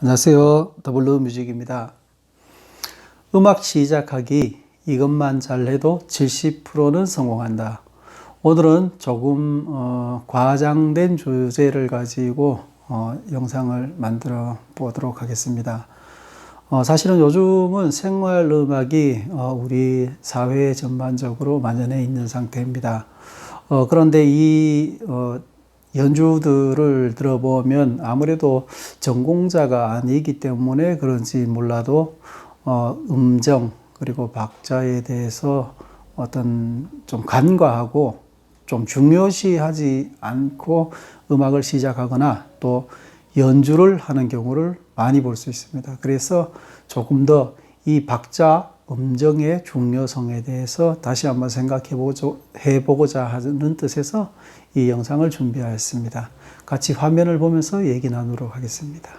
안녕하세요. 더블루뮤직입니다. 음악 시작하기 이것만 잘해도 70%는 성공한다. 오늘은 조금 과장된 주제를 가지고 영상을 만들어 보도록 하겠습니다. 사실은 요즘은 생활음악이 우리 사회 전반적으로 만연해 있는 상태입니다. 그런데 이 연주들을 들어보면 아무래도 전공자가 아니기 때문에 그런지 몰라도 음정 그리고 박자에 대해서 어떤 좀 간과하고 좀 중요시하지 않고 음악을 시작하거나 또 연주를 하는 경우를 많이 볼 수 있습니다. 그래서 조금 더 이 박자, 음정의 중요성에 대해서 다시 한번 해보고자 하는 뜻에서 이 영상을 준비하였습니다. 같이 화면을 보면서 얘기 나누도록 하겠습니다.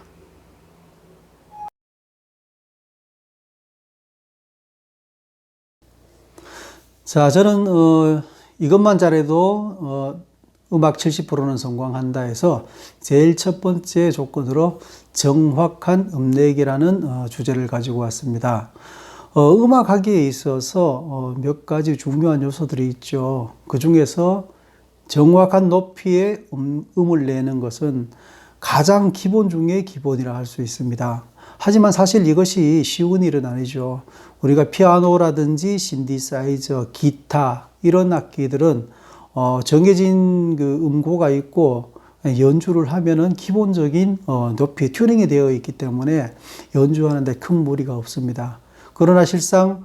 자, 저는 이것만 잘해도 음악 70%는 성공한다 해서 제일 첫 번째 조건으로 정확한 음내기라는 주제를 가지고 왔습니다. 음악하기에 있어서 몇 가지 중요한 요소들이 있죠. 그 중에서 정확한 높이의 음을 내는 것은 가장 기본 중에 기본이라 할 수 있습니다. 하지만 사실 이것이 쉬운 일은 아니죠. 우리가 피아노라든지 신디사이저, 기타 이런 악기들은 정해진 그 음고가 있고 연주를 하면은 기본적인 높이 튜닝이 되어 있기 때문에 연주하는 데 큰 무리가 없습니다. 그러나 실상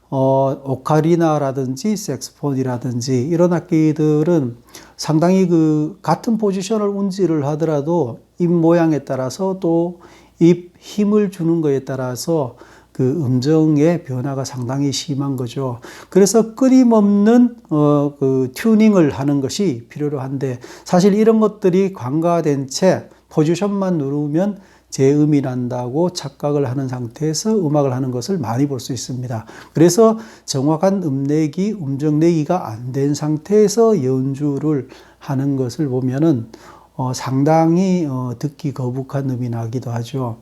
오카리나라든지 색스폰이라든지 이런 악기들은 상당히 그 같은 포지션을 운지를 하더라도 입 모양에 따라서 또 입 힘을 주는 것에 따라서 그 음정의 변화가 상당히 심한 거죠. 그래서 끊임없는 그 튜닝을 하는 것이 필요로 한데 사실 이런 것들이 관가된 채 포지션만 누르면 재음이 난다고 착각을 하는 상태에서 음악을 하는 것을 많이 볼 수 있습니다. 그래서 정확한 음내기, 음정내기가 안 된 상태에서 연주를 하는 것을 보면은 상당히 듣기 거북한 음이 나기도 하죠.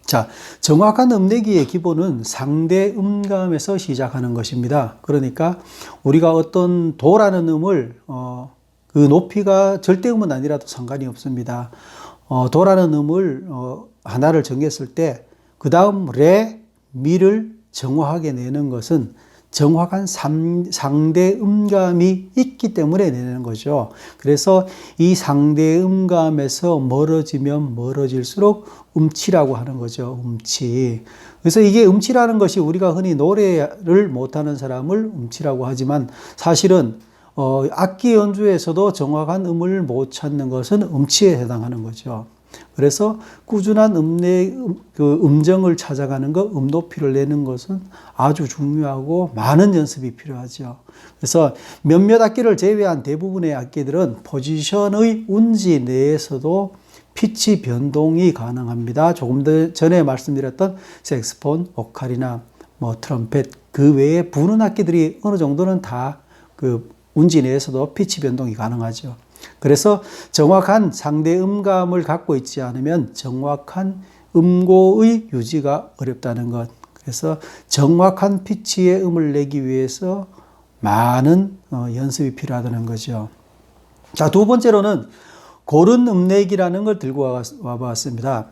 자, 정확한 음내기의 기본은 상대 음감에서 시작하는 것입니다. 그러니까 우리가 어떤 도라는 음을 그 높이가 절대음은 아니라도 상관이 없습니다. 도라는 음을 하나를 정했을 때 그 다음 레, 미를 정확하게 내는 것은 정확한 상대 음감이 있기 때문에 내는 거죠. 그래서 이 상대 음감에서 멀어지면 멀어질수록 음치라고 하는 거죠. 음치. 그래서 이게 음치라는 것이 우리가 흔히 노래를 못하는 사람을 음치라고 하지만 사실은 악기 연주에서도 정확한 음을 못 찾는 것은 음치에 해당하는 거죠. 그래서 꾸준한 음정을 찾아가는 것, 높이를 내는 것은 아주 중요하고 많은 연습이 필요하죠. 그래서 몇몇 악기를 제외한 대부분의 악기들은 포지션의 운지 내에서도 피치 변동이 가능합니다. 조금 더 전에 말씀드렸던 색스폰, 오카리나, 트럼펫 그 외에 부는 악기들이 어느 정도는 다 그 운지 내에서도 피치 변동이 가능하죠. 그래서 정확한 상대 음감을 갖고 있지 않으면 정확한 음고의 유지가 어렵다는 것. 그래서 정확한 피치의 음을 내기 위해서 많은 연습이 필요하다는 거죠. 자, 두 번째로는 고른 음내기라는 걸 들고 와봤습니다.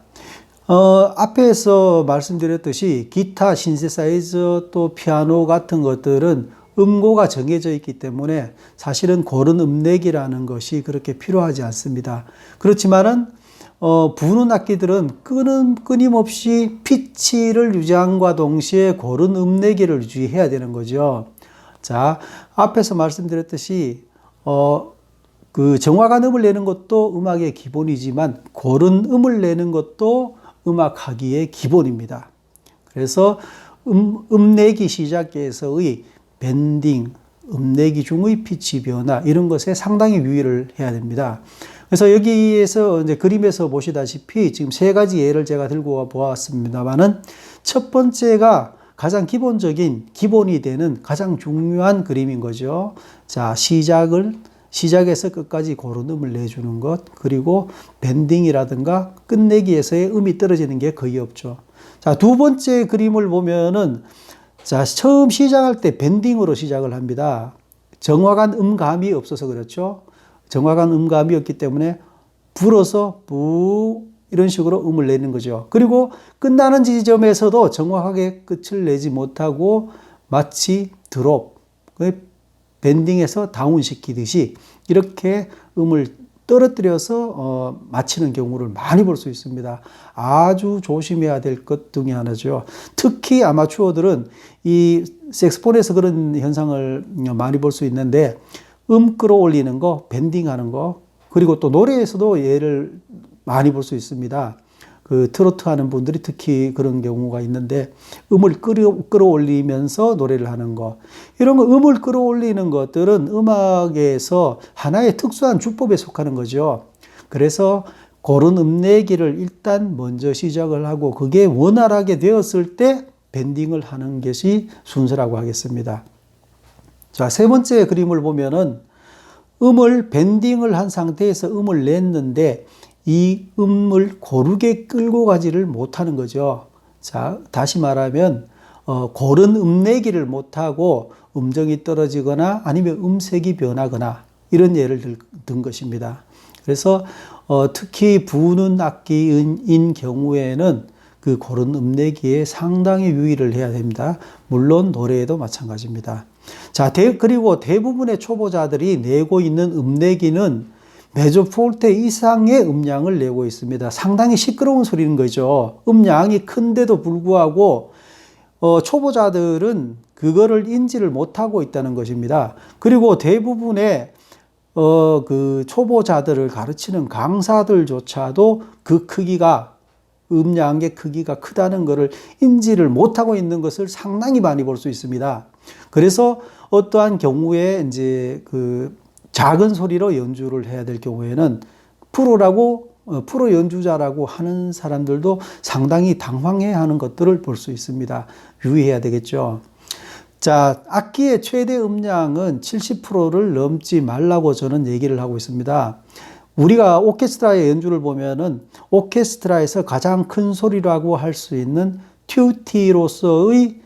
앞에서 말씀드렸듯이 기타, 신세사이저 또 피아노 같은 것들은 음고가 정해져 있기 때문에 사실은 고른 음내기라는 것이 그렇게 필요하지 않습니다. 그렇지만은 부는 악기들은 끊임없이 피치를 유지함과 동시에 고른 음내기를 유지해야 되는 거죠. 자, 앞에서 말씀드렸듯이 그 정확한 음을 내는 것도 음악의 기본이지만 고른 음을 내는 것도 음악하기의 기본입니다. 그래서 음내기 시작에서의 밴딩, 음내기 중의 피치 변화 이런 것에 상당히 유의를 해야 됩니다. 그래서 여기에서 이제 그림에서 보시다시피 지금 세 가지 예를 제가 들고 보았습니다만은 첫 번째가 가장 기본적인 기본이 되는 가장 중요한 그림인 거죠. 자, 시작을 시작에서 끝까지 고른 음을 내주는 것, 그리고 밴딩이라든가 끝내기에서의 음이 떨어지는 게 거의 없죠. 자, 두 번째 그림을 보면은, 자, 처음 시작할 때 밴딩으로 시작을 합니다. 정확한 음감이 없어서 그렇죠. 정확한 음감이 없기 때문에 불어서 부 이런 식으로 음을 내는 거죠. 그리고 끝나는 지점에서도 정확하게 끝을 내지 못하고 마치 드롭, 밴딩에서 다운시키듯이 이렇게 음을 떨어뜨려서 마치는 경우를 많이 볼 수 있습니다. 아주 조심해야 될 것 중에 하나죠. 특히 아마추어들은 이 색소폰에서 그런 현상을 많이 볼 수 있는데, 음 끌어올리는 거, 밴딩하는 거, 그리고 또 노래에서도 예를 많이 볼 수 있습니다. 그 트로트 하는 분들이 특히 그런 경우가 있는데, 음을 끌어올리면서 노래를 하는 거, 이런 거 음을 끌어올리는 것들은 음악에서 하나의 특수한 주법에 속하는 거죠. 그래서 그런 음내기를 일단 먼저 시작을 하고 그게 원활하게 되었을 때 밴딩을 하는 것이 순서라고 하겠습니다. 자, 세 번째 그림을 보면은 음을 밴딩을 한 상태에서 음을 냈는데 이 음을 고르게 끌고 가지를 못하는 거죠. 자, 다시 말하면 고른 음내기를 못하고 음정이 떨어지거나 아니면 음색이 변하거나 이런 예를 든 것입니다. 그래서 특히 부는 악기인 경우에는 그 고른 음내기에 상당히 유의를 해야 됩니다. 물론 노래에도 마찬가지입니다. 자, 그리고 대부분의 초보자들이 내고 있는 음내기는 메조 폴테 이상의 음량을 내고 있습니다. 상당히 시끄러운 소리인 거죠. 음량이 큰데도 불구하고 초보자들은 그거를 인지를 못하고 있다는 것입니다. 그리고 대부분의 그 초보자들을 가르치는 강사들조차도 그 크기가, 음량의 크기가 크다는 것을 인지를 못하고 있는 것을 상당히 많이 볼 수 있습니다. 그래서 어떠한 경우에 이제 그 작은 소리로 연주를 해야 될 경우에는 프로 연주자라고 하는 사람들도 상당히 당황해 하는 것들을 볼 수 있습니다. 유의해야 되겠죠. 자, 악기의 최대 음량은 70%를 넘지 말라고 저는 얘기를 하고 있습니다. 우리가 오케스트라의 연주를 보면은 오케스트라에서 가장 큰 소리라고 할 수 있는 튜티로서의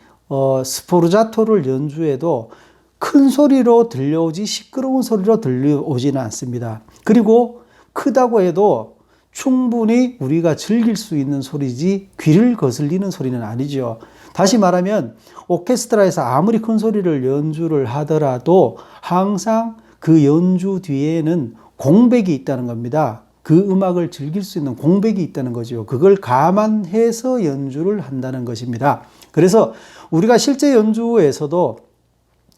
스포르자토를 연주해도 큰 소리로 들려오지 시끄러운 소리로 들려오지는 않습니다. 그리고 크다고 해도 충분히 우리가 즐길 수 있는 소리지 귀를 거슬리는 소리는 아니죠. 다시 말하면 오케스트라에서 아무리 큰 소리를 연주를 하더라도 항상 그 연주 뒤에는 공백이 있다는 겁니다. 그 음악을 즐길 수 있는 공백이 있다는 거죠. 그걸 감안해서 연주를 한다는 것입니다. 그래서 우리가 실제 연주에서도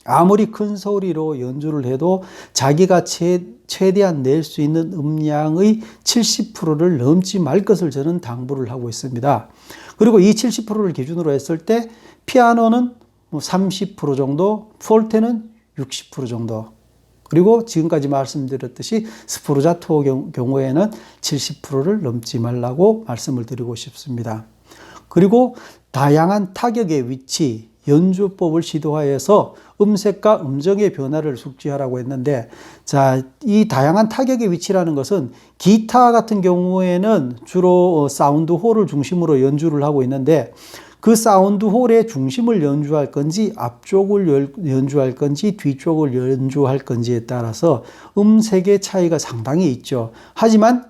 아무리 큰 소리로 연주를 해도 자기가 최대한 낼 수 있는 음량의 70%를 넘지 말 것을 저는 당부를 하고 있습니다. 그리고 이 70%를 기준으로 했을 때 피아노는 30% 정도, 폴테는 60% 정도, 그리고 지금까지 말씀드렸듯이 스포르자토 경우에는 70%를 넘지 말라고 말씀을 드리고 싶습니다. 그리고 다양한 타격의 위치, 연주법을 시도하여서 음색과 음정의 변화를 숙지하라고 했는데, 자, 이 다양한 타격의 위치라는 것은 기타 같은 경우에는 주로 사운드 홀을 중심으로 연주를 하고 있는데, 그 사운드 홀의 중심을 연주할 건지 앞쪽을 연주할 건지 뒤쪽을 연주할 건지에 따라서 음색의 차이가 상당히 있죠. 하지만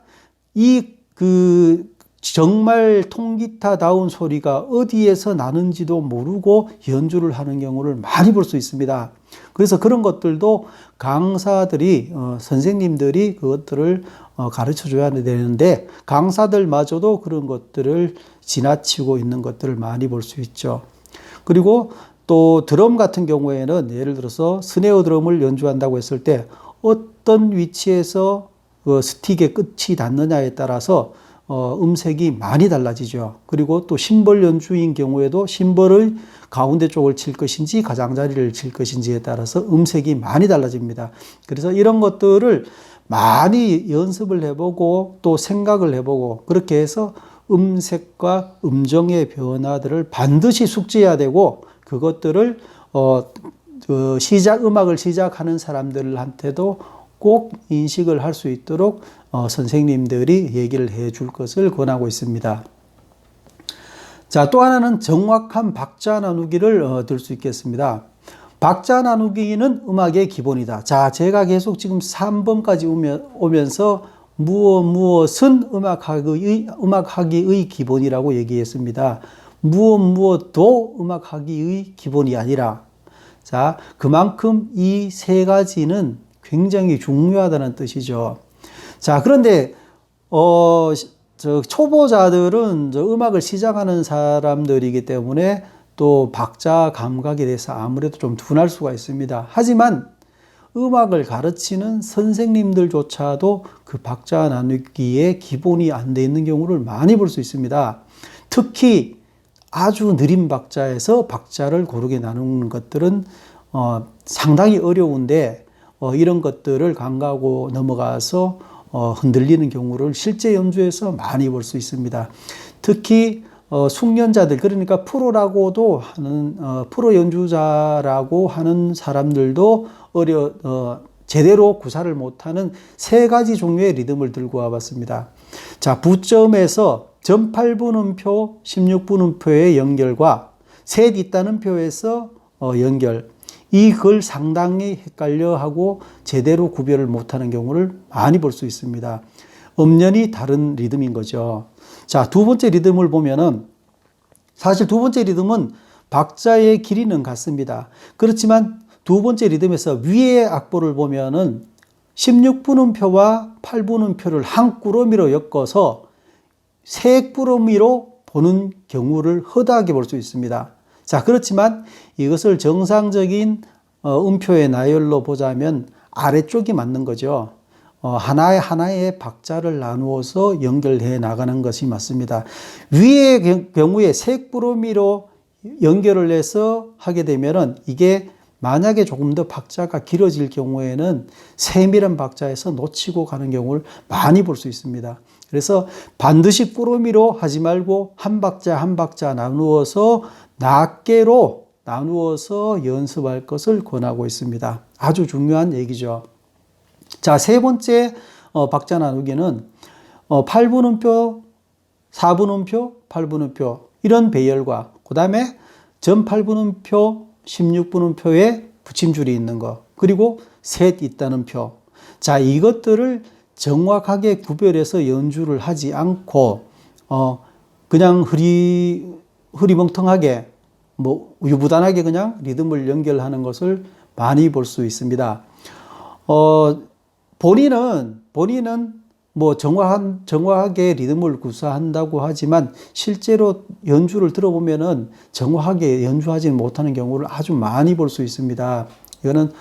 정말 통기타다운 소리가 어디에서 나는지도 모르고 연주를 하는 경우를 많이 볼 수 있습니다. 그래서 그런 것들도 강사들이, 선생님들이 그것들을 가르쳐 줘야 되는데, 강사들마저도 그런 것들을 지나치고 있는 것들을 많이 볼 수 있죠. 그리고 또 드럼 같은 경우에는 예를 들어서 스네어 드럼을 연주한다고 했을 때 어떤 위치에서 스틱의 끝이 닿느냐에 따라서 음색이 많이 달라지죠. 그리고 또 심벌 연주인 경우에도 심벌의 가운데 쪽을 칠 것인지 가장자리를 칠 것인지에 따라서 음색이 많이 달라집니다. 그래서 이런 것들을 많이 연습을 해보고 또 생각을 해보고 그렇게 해서 음색과 음정의 변화들을 반드시 숙지해야 되고, 그것들을 음악을 시작하는 사람들한테도 꼭 인식을 할 수 있도록 선생님들이 얘기를 해 줄 것을 권하고 있습니다. 자, 또 하나는 정확한 박자 나누기를 들 수 있겠습니다. 박자 나누기는 음악의 기본이다. 자, 제가 계속 지금 3번까지 오면서 무엇은 음악하기의 기본이라고 얘기했습니다. 무엇도 음악하기의 기본이 아니라, 자, 그만큼 이 세 가지는 굉장히 중요하다는 뜻이죠. 자, 그런데 초보자들은 음악을 시작하는 사람들이기 때문에 또 박자 감각에 대해서 아무래도 좀 둔할 수가 있습니다. 하지만 음악을 가르치는 선생님들조차도 그 박자 나누기에 기본이 안 돼 있는 경우를 많이 볼 수 있습니다. 특히 아주 느린 박자에서 박자를 고르게 나누는 것들은 상당히 어려운데 이런 것들을 간과하고 넘어가서 흔들리는 경우를 실제 연주에서 많이 볼 수 있습니다. 특히 숙련자들, 그러니까 프로라고도 하는 프로 연주자라고 하는 사람들도 제대로 구사를 못하는 세 가지 종류의 리듬을 들고 와봤습니다. 자, 부점에서 전 8분음표, 16분음표의 연결과 셋 있다는 표에서 연결, 이걸 상당히 헷갈려하고 제대로 구별을 못하는 경우를 많이 볼 수 있습니다. 엄연히 다른 리듬인 거죠. 자, 두 번째 리듬을 보면은 사실 두 번째 리듬은 박자의 길이는 같습니다. 그렇지만 두 번째 리듬에서 위의 악보를 보면은 16분음표와 8분음표를 한 꾸러미로 엮어서 세 꾸러미로 보는 경우를 허다하게 볼 수 있습니다. 자, 그렇지만 이것을 정상적인 음표의 나열로 보자면 아래쪽이 맞는 거죠. 하나의 박자를 나누어서 연결해 나가는 것이 맞습니다. 위의 경우에 세 꾸러미로 연결을 해서 하게 되면은 이게 만약에 조금 더 박자가 길어질 경우에는 세밀한 박자에서 놓치고 가는 경우를 많이 볼 수 있습니다. 그래서 반드시 꾸러미로 하지 말고 한 박자 한 박자 나누어서 낱개로 나누어서 연습할 것을 권하고 있습니다. 아주 중요한 얘기죠. 자, 세 번째 박자 나누기는 8분음표, 4분음표, 8분음표 이런 배열과 그 다음에 전 8분음표, 16분음표에 붙임줄이 있는 거, 그리고 셋 있다는 표. 자, 이것들을 정확하게 구별해서 연주를 하지 않고 그냥 흐리멍텅하게 유부단하게 그냥 리듬을 연결하는 것을 많이 볼 수 있습니다. 본인은 정확하게 리듬을 구사한다고 하지만 실제로 연주를 들어보면은 정확하게 연주하지 못하는 경우를 아주 많이 볼 수 있습니다. 이거는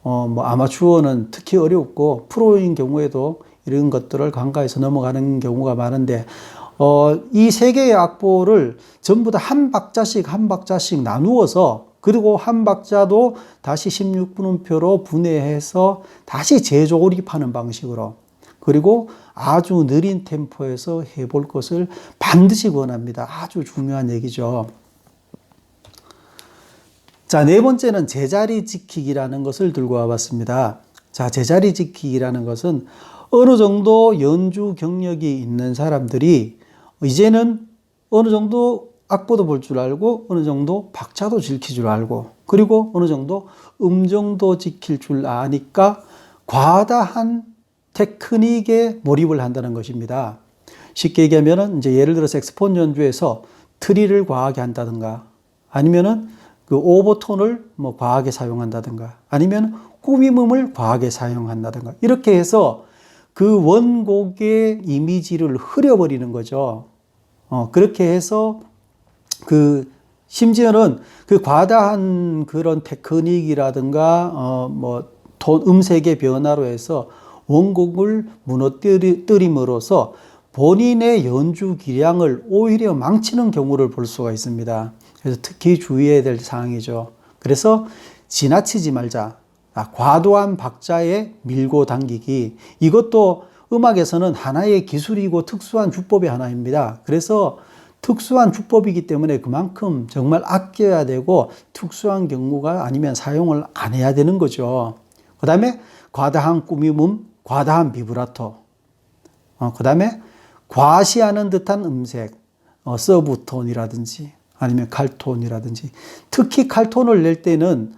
아마추어는 특히 어렵고 프로인 경우에도 이런 것들을 간과해서 넘어가는 경우가 많은데 이 세 개의 악보를 전부 다 한 박자씩 나누어서, 그리고 한 박자도 다시 16분음표로 분해해서 다시 재조립하는 방식으로, 그리고 아주 느린 템포에서 해볼 것을 반드시 권합니다. 아주 중요한 얘기죠. 자, 네 번째는 제자리 지키기라는 것을 들고 와봤습니다. 자, 제자리 지키기라는 것은 어느 정도 연주 경력이 있는 사람들이 이제는 어느 정도 악보도 볼 줄 알고 어느 정도 박자도 지킬 줄 알고 그리고 어느 정도 음정도 지킬 줄 아니까 과다한 테크닉에 몰입을 한다는 것입니다. 쉽게 얘기하면은 이제 예를 들어 색소폰 연주에서 트리를 과하게 한다든가 아니면은 그 오버톤을 과하게 사용한다든가 아니면 꾸밈음을 과하게 사용한다든가 이렇게 해서 그 원곡의 이미지를 흐려버리는 거죠. 그렇게 해서 심지어는 그 과다한 그런 테크닉이라든가 음색의 변화로 해서 원곡을 무너뜨림으로써 본인의 연주 기량을 오히려 망치는 경우를 볼 수가 있습니다. 그래서 특히 주의해야 될 사항이죠. 그래서 지나치지 말자. 과도한 박자에 밀고 당기기. 이것도 음악에서는 하나의 기술이고 특수한 주법의 하나입니다. 그래서 특수한 주법이기 때문에 그만큼 정말 아껴야 되고 특수한 경우가 아니면 사용을 안 해야 되는 거죠. 그 다음에 과다한 꾸밈음, 과다한 비브라토. 그 다음에 과시하는 듯한 음색, 서브톤이라든지 아니면 칼톤이라든지. 특히 칼톤을 낼 때는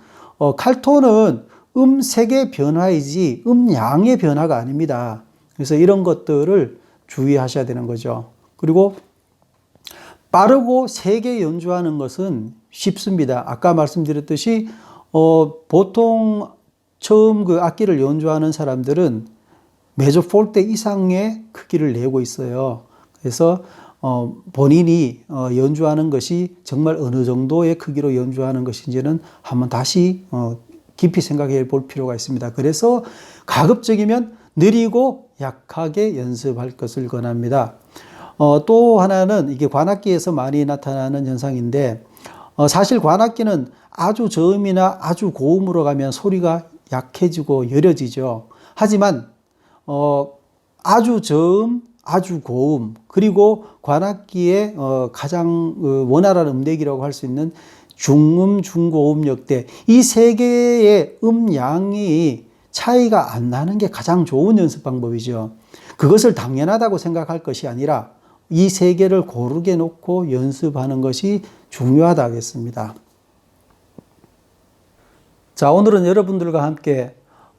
칼톤은 음색의 변화이지 음양의 변화가 아닙니다. 그래서 이런 것들을 주의하셔야 되는 거죠. 그리고 빠르고 세게 연주하는 것은 쉽습니다. 아까 말씀드렸듯이 보통 처음 그 악기를 연주하는 사람들은 메저 폴대 이상의 크기를 내고 있어요. 그래서 본인이 연주하는 것이 정말 어느 정도의 크기로 연주하는 것인지는 한번 다시 깊이 생각해 볼 필요가 있습니다. 그래서 가급적이면 느리고 약하게 연습할 것을 권합니다. 또 하나는 이게 관악기에서 많이 나타나는 현상인데 사실 관악기는 아주 저음이나 아주 고음으로 가면 소리가 약해지고 여려지죠. 하지만 아주 저음, 아주 고음, 그리고 관악기의 가장 원활한 음대기라고 할 수 있는 중음, 중고음 역대, 이 세 개의 음양이 차이가 안 나는 게 가장 좋은 연습 방법이죠. 그것을 당연하다고 생각할 것이 아니라 이 세 개를 고르게 놓고 연습하는 것이 중요하다 하겠습니다. 자, 오늘은 여러분들과 함께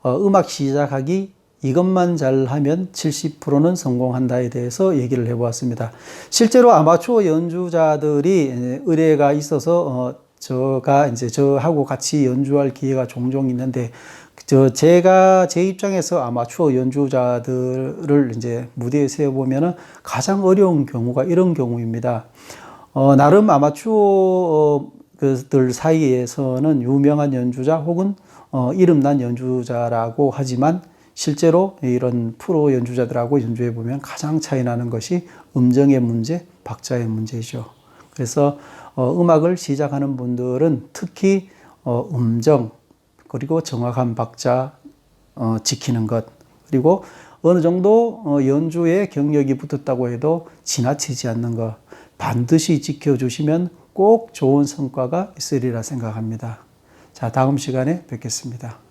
음악 시작하기 이것만 잘하면 70%는 성공한다에 대해서 얘기를 해보았습니다. 실제로 아마추어 연주자들이 의뢰가 있어서 저하고 같이 연주할 기회가 종종 있는데, 제가 제 입장에서 아마추어 연주자들을 무대에 세워보면 가장 어려운 경우가 이런 경우입니다. 나름 아마추어들 사이에서는 유명한 연주자 혹은 이름난 연주자라고 하지만 실제로 이런 프로 연주자들하고 연주해 보면 가장 차이 나는 것이 음정의 문제, 박자의 문제죠. 그래서 음악을 시작하는 분들은 특히 음정, 그리고 정확한 박자 지키는 것, 그리고 어느 정도 연주에 경력이 붙었다고 해도 지나치지 않는 것 반드시 지켜주시면 꼭 좋은 성과가 있으리라 생각합니다. 자, 다음 시간에 뵙겠습니다.